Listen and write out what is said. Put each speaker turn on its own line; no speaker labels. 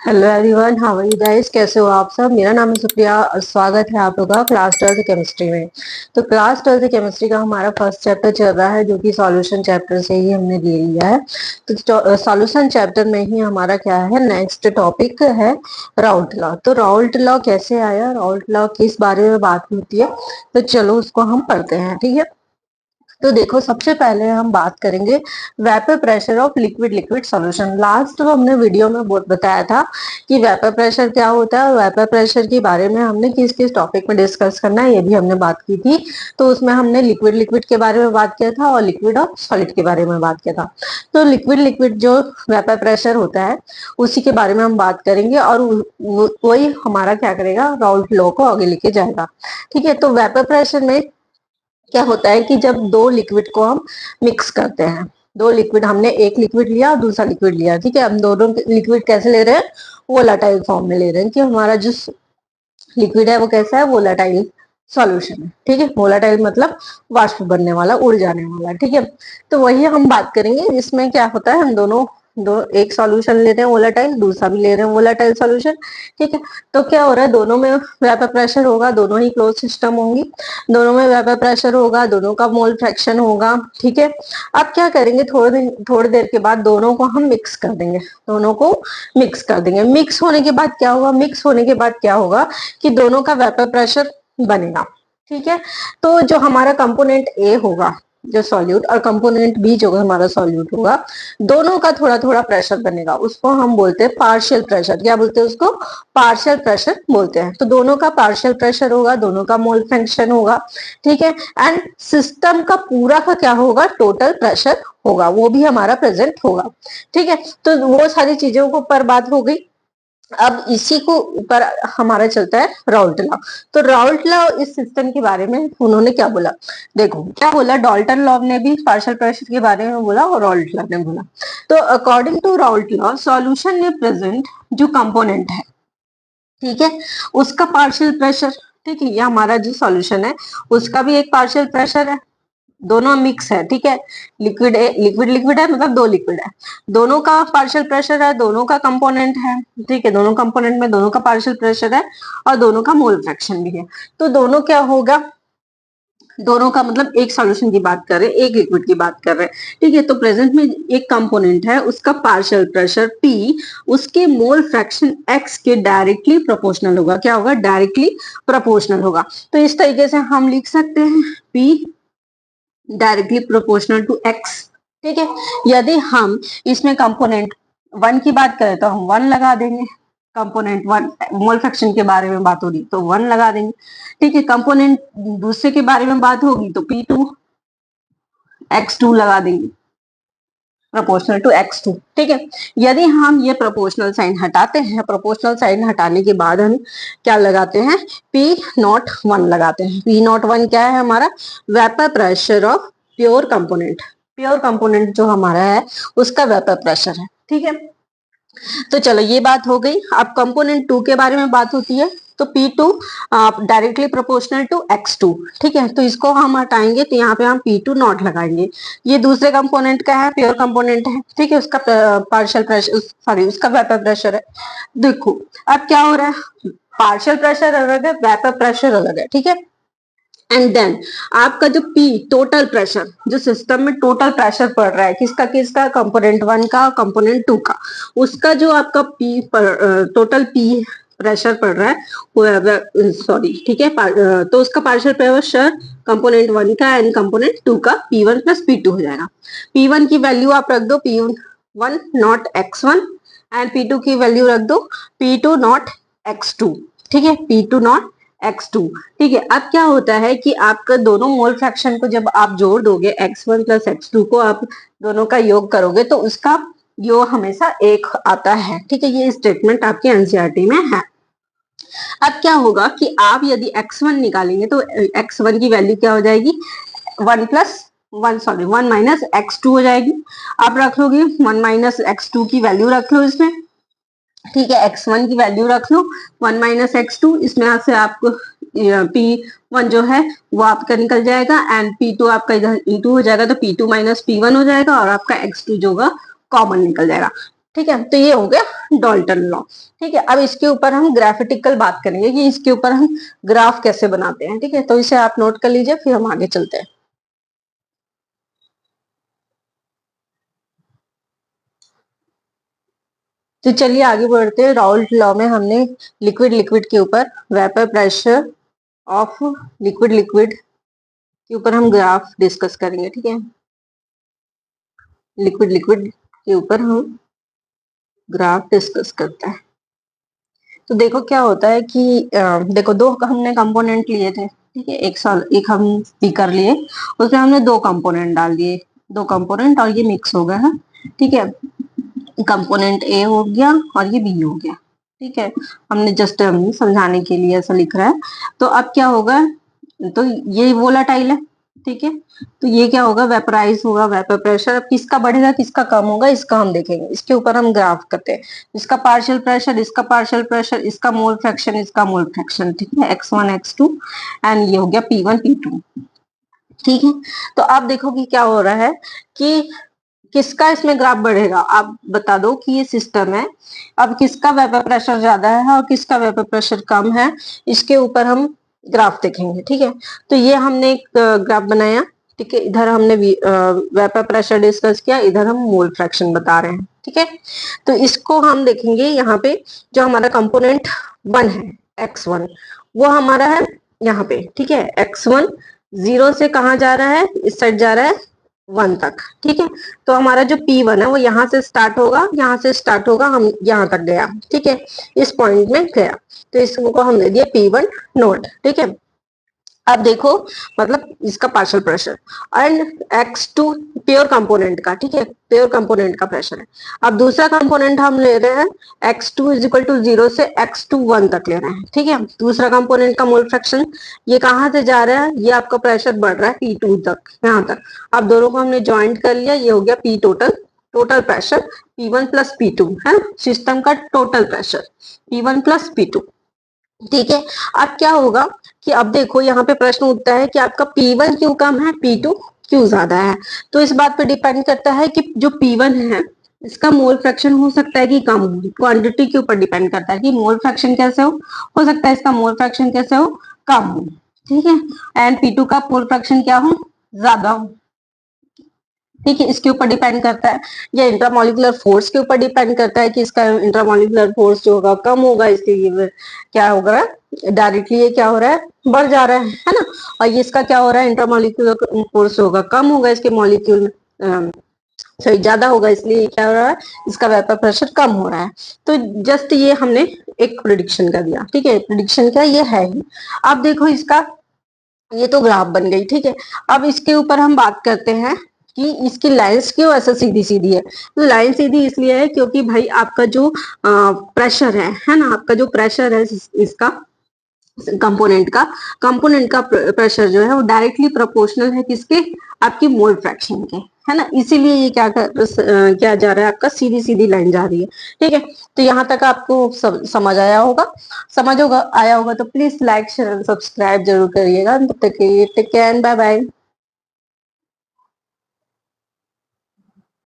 Hello everyone, how are you guys. कैसे हो आप सब। मेरा नाम है सुप्रिया और स्वागत है आप लोगों का क्लास 12 केमिस्ट्री में। तो क्लास 12 केमिस्ट्री का हमारा फर्स्ट चैप्टर चल रहा है, जो कि सॉल्यूशन चैप्टर से ही हमने ले लिया है। तो सॉल्यूशन चैप्टर में ही हमारा क्या है, नेक्स्ट टॉपिक है राउल्ट लॉ। तो राउल्ट लॉ कैसे आया, राउल्ट लॉ किस बारे में बात होती है, तो चलो उसको हम पढ़ते हैं। ठीक है, तो देखो सबसे पहले हम बात करेंगे vapour pressure of liquid liquid solution. Last तो हमने वीडियो में बहुत बताया था कि वेपर प्रेशर क्या होता है, वेपर प्रेशर के बारे में हमने किस किस टॉपिक में डिस्कस करना है ये भी हमने बात की थी। तो उसमें हमने लिक्विड लिक्विड के बारे में बात किया था और लिक्विड और सॉलिड के बारे में बात किया था। तो लिक्विड लिक्विड जो वेपर प्रेशर होता है उसी के बारे में हम बात करेंगे और वही हमारा क्या करेगा, राउल्ट लॉ को आगे लेके जाएगा। ठीक है, तो वेपर प्रेशर में क्या होता है कि जब दो लिक्विड को हम मिक्स करते हैं, दो लिक्विड, हमने एक लिक्विड लिया और दूसरा लिक्विड लिया। ठीक है, हम दोनों लिक्विड कैसे ले रहे हैं, वोलाटाइल फॉर्म में ले रहे हैं कि हमारा जो लिक्विड है वो कैसा है, वोलाटाइल सॉल्यूशन है। ठीक है, वोलाटाइल मतलब वाष्प बनने वाला, उड़ जाने वाला। ठीक है, तो वही हम बात करेंगे जिसमें क्या होता है, हम दोनों दो एक सॉल्यूशन ले रहे हैं वोलाटाइल, दूसरा भी ले रहे हैं वोलाटाइल सॉल्यूशन। ठीक है, तो क्या हो रहा है, दोनों में वेपर प्रेशर होगा, दोनों ही क्लोज सिस्टम होंगी, दोनों में वेपर प्रेशर होगा, दोनों का मोल फ्रैक्शन होगा। ठीक है, अब क्या करेंगे, थोड़ी देर के बाद दोनों को हम मिक्स कर देंगे, दोनों को मिक्स कर देंगे। मिक्स होने के बाद क्या होगा, मिक्स होने के बाद क्या होगा कि दोनों का वेपर प्रेशर बनेगा। ठीक है, तो जो हमारा कंपोनेंट ए होगा जो सॉल्यूट, और कंपोनेंट बी जो हमारा सॉल्यूट होगा, दोनों का थोड़ा थोड़ा प्रेशर बनेगा। उसको हम बोलते हैं पार्शियल प्रेशर। क्या बोलते हैं उसको, पार्शियल प्रेशर बोलते हैं। तो दोनों का पार्शियल प्रेशर होगा, दोनों का मोल फ्रैक्शन होगा। ठीक है, एंड सिस्टम का पूरा का क्या होगा, टोटल प्रेशर होगा, वो भी हमारा प्रेजेंट होगा। ठीक है, तो वो सारी चीजों को पर बात हो गई। अब इसी को ऊपर हमारा चलता है राउल्ट लॉ। तो राउल्ट लॉ इस सिस्टम के बारे में उन्होंने क्या बोला, देखो क्या बोला, डाल्टन लॉ ने भी पार्शियल प्रेशर के बारे में बोला और राउल्ट लॉ ने बोला। तो according to Raoult law, solution में प्रेजेंट जो कंपोनेंट है, ठीक है, उसका पार्शियल प्रेशर, ठीक है, ये हमारा जो सॉल्यूशन है उसका भी एक पार्शियल प्रेशर है। दोनों मिक्स है, ठीक है, लिक्विड लिक्विड लिक्विड है, मतलब दो लिक्विड है, दोनों का पार्शियल प्रेशर है, दोनों का कंपोनेंट है। ठीक है, दोनों कंपोनेंट में दोनों का पार्शियल प्रेशर है और दोनों का मोल फ्रैक्शन भी है। तो दोनों क्या होगा, दोनों का मतलब एक सॉल्यूशन की बात कर रहे हैं, एक लिक्विड की बात कर रहे हैं। ठीक है, तो प्रेजेंट में एक कंपोनेंट है, उसका पार्शियल प्रेशर P उसके मोल फ्रैक्शन X के डायरेक्टली प्रोपोर्शनल होगा। क्या होगा, डायरेक्टली प्रोपोर्शनल होगा। तो इस तरीके से हम लिख सकते हैं P directly proportional to X। ठीक है, यदि हम इसमें कंपोनेंट 1 की बात करें तो हम 1 लगा देंगे, कंपोनेंट 1 मोल फ्रैक्शन के बारे में बात होगी तो 1 लगा देंगे। ठीक है, कंपोनेंट दूसरे के बारे में बात होगी तो P2 X2 लगा देंगे, प्रोपोर्शनल टू X2। ठीक है, यदि हम ये प्रोपोर्शनल साइन हटाते हैं, प्रोपोर्शनल साइन हटाने के बाद हम क्या लगाते हैं, P01 लगाते हैं। P01 क्या है हमारा, vapour pressure of pure component. Pure component जो हमारा है उसका वेपर प्रेशर है। ठीक है, तो चलो ये बात हो गई। अब कंपोनेंट 2 के बारे में बात होती है, तो P2 directly proportional to X2। ठीक है, तो इसको हम हटाएंगे तो यहाँ पे हम P2 नॉट लगाएंगे। ये दूसरे कंपोनेंट का है, प्योर कंपोनेंट है। ठीक है, उसका पार्शियल प्रेशर, सॉरी उसका वेपर प्रेशर है। देखो अब क्या हो रहा है, पार्शियल प्रेशर अलग है, वेपर प्रेशर अलग है। ठीक है, एंड देन आपका जो P टोटल प्रेशर, जो सिस्टम में टोटल प्रेशर पड़ रहा है, किसका किसका, कंपोनेंट 1 का, कंपोनेंट 2 का, उसका जो आपका P टोटल P प्रेशर पड़ रहा है वो, सॉरी ठीक है, तो उसका पार्शियल प्रेशर कंपोनेंट 1 का एंड कंपोनेंट 2 का P1 प्लस P2 हो जाएगा। P1 की वैल्यू आप रख दो P1 not X1 and P2 की वैल्यू रख दो P2 नॉट X2। ठीक है, P2 नॉट X2। ठीक है, अब क्या होता है कि आपका दोनों मोल फ्रैक्शन को जब आप जोड़ दोगे, X1 प्लस X2 को आप दोनों का योग करोगे तो उसका योग हमेशा 1 आता है। ठीक है, ये स्टेटमेंट आपके एनसीईआरटी में है। अब क्या होगा कि आप यदि X1 निकालेंगे तो X1 की वैल्यू क्या हो जाएगी, 1 प्लस 1, सॉरी 1 माइनस X2 हो जाएगी। आप रख लोगे 1 माइनस X2 की वैल्यू रख लो इसमें। ठीक है, X1 की वैल्यू रख लो 1 माइनस X2, इसमें से आपको P1 जो है वो आपका निकल जाएगा एंड P2 आपका इधर E2 हो जाएगा, तो P2 माइनस P1 हो जाएगा और आपका X2 जो होगा कॉमन निकल जाएगा। ठीक है, तो ये हो गया डाल्टन लॉ। ठीक है, अब इसके ऊपर हम ग्राफिटिकल बात करेंगे कि इसके ऊपर हम ग्राफ कैसे बनाते हैं। ठीक है, तो इसे आप नोट कर लीजिए, फिर हम आगे चलते हैं। तो चलिए आगे बढ़ते हैं। राउल्ट लॉ में हमने लिक्विड लिक्विड के ऊपर, vapour pressure of liquid liquid के ऊपर हम ग्राफ डिस्कस करेंगे। ठीक है, लिक्विड लिक्विड के ऊपर हम ग्राफ डिस्कस करते हैं। तो देखो क्या होता है कि देखो दो हमने कंपोनेंट लिए थे। ठीक है, एक हम स्पीकर लिए, उसमें हमने दो कंपोनेंट डाल दिए, दो कंपोनेंट, और ये मिक्स हो गया है। ठीक है, कंपोनेंट ए हो गया और ये बी हो गया। ठीक है, हमने जस्ट समझाने के लिए ऐसा लिख रहा है। तो अब क्या होगा, तो ये वोलाटाइल है। ठीक है, तो ये क्या होगा, वेपराइज होगा, वेपर प्रेशर। अब किसका बढ़ेगा किसका कम होगा इसका हम देखेंगे, इसके ऊपर हम ग्राफ करते हैं। इसका पार्शियल प्रेशर, इसका पार्शियल प्रेशर, इसका मोल फ्रैक्शन, इसका मोल फ्रैक्शन। ठीक है, x1 x2 एंड ये हो गया p1 p2। ठीक है, तो आप देखो कि क्या हो रहा है कि किसका इसमें ग्राफ बढ़ेगा। आप बता दो कि ये सिस्टम है, अब किसका वेपर प्रेशर ज्यादा है और किसका वेपर प्रेशर कम है, इसके ऊपर हम ग्राफ देखेंगे। ठीक है, तो ये हमने एक ग्राफ बनाया। ठीक है, इधर हमने वेपर प्रेशर डिस्कस किया, इधर हम मोल फ्रैक्शन बता रहे हैं। ठीक है, तो इसको हम देखेंगे यहाँ पे। जो हमारा कंपोनेंट वन है x1, वो हमारा है यहाँ पे। ठीक है, x1 जीरो से कहाँ जा रहा है, इस साइड जा रहा है वन तक। ठीक है, तो हमारा जो P1 है वो यहाँ से स्टार्ट होगा, यहाँ से स्टार्ट होगा, हम यहाँ तक गया। ठीक है, इस पॉइंट में गया, तो इसको हम दे दिया P1 नोट। ठीक है, अब देखो मतलब इसका partial pressure and x2 pure component का। ठीक है, प्योर कंपोनेंट का प्रेशर है। अब दूसरा कंपोनेंट हम ले रहे हैं x2 इज इक्वल टू 0 से x2 1 तक ले रहे हैं। ठीक है, दूसरा कंपोनेंट का मोल फ्रैक्शन, ये कहाँ से जा रहा है, ये आपका प्रेशर बढ़ रहा है P2 तक, यहाँ तक। अब दोनों को हमने ज्वाइंट कर लिया, ये हो गया P total, total pressure P1 plus P2 है सिस्टम का total pressure, P1 plus P2। ठीक है, अब क्या होगा कि अब देखो यहाँ पे प्रश्न उठता है कि आपका P1 क्यों कम है, P2 क्यों ज्यादा है। तो इस बात पे डिपेंड करता है कि जो P1 है इसका मोल फ्रैक्शन हो सकता है कि कम हो, क्वांटिटी के ऊपर डिपेंड करता है कि मोल फ्रैक्शन कैसे हो सकता है इसका मोल फ्रैक्शन कैसे हो, कम हो। ठीक है, एंड P2 का मोल फ्रैक्शन क्या हो, ज्यादा हो। ठीक है, इसके ऊपर डिपेंड करता है, या इंट्रामोलिकुलर फोर्स के ऊपर डिपेंड करता है कि इसका इंट्रामोलिकुलर फोर्स जो होगा कम होगा, इसलिए क्या होगा, डायरेक्टली ये क्या हो रहा है, बढ़ जा रहा है ना। और ये इसका क्या हो रहा है, इंट्रामोलिकुलर फोर्स होगा कम होगा, इसके मॉलिक्यूल सॉरी ज्यादा होगा, इसलिए क्या हो रहा है, इसका वेपर प्रेशर कम हो रहा है। तो जस्ट ये हमने एक प्रिडिक्शन कर दिया। ठीक है, प्रिडिक्शन क्या ये है ही। अब देखो इसका, ये तो ग्राफ बन गई। ठीक है, अब इसके ऊपर हम बात करते हैं कि इसकी लाइंस क्यों ऐसा सीधी सीधी है। तो लाइन सीधी इसलिए है क्योंकि भाई आपका जो प्रेशर है ना, आपका जो प्रेशर है इसका कंपोनेंट का प्रेशर जो है वो डायरेक्टली प्रोपोर्शनल है किसके, आपकी मोल फ्रैक्शन के, है ना। इसीलिए ये क्या जा रहा है, आपका सीधी सीधी लाइन जा रही है। ठीक है, तो यहाँ तक आपको समझ आया होगा। आया होगा तो प्लीज लाइक शेयर सब्सक्राइब जरूर करिएगा। तब तक के लिए टेक केयर, बाय बाय।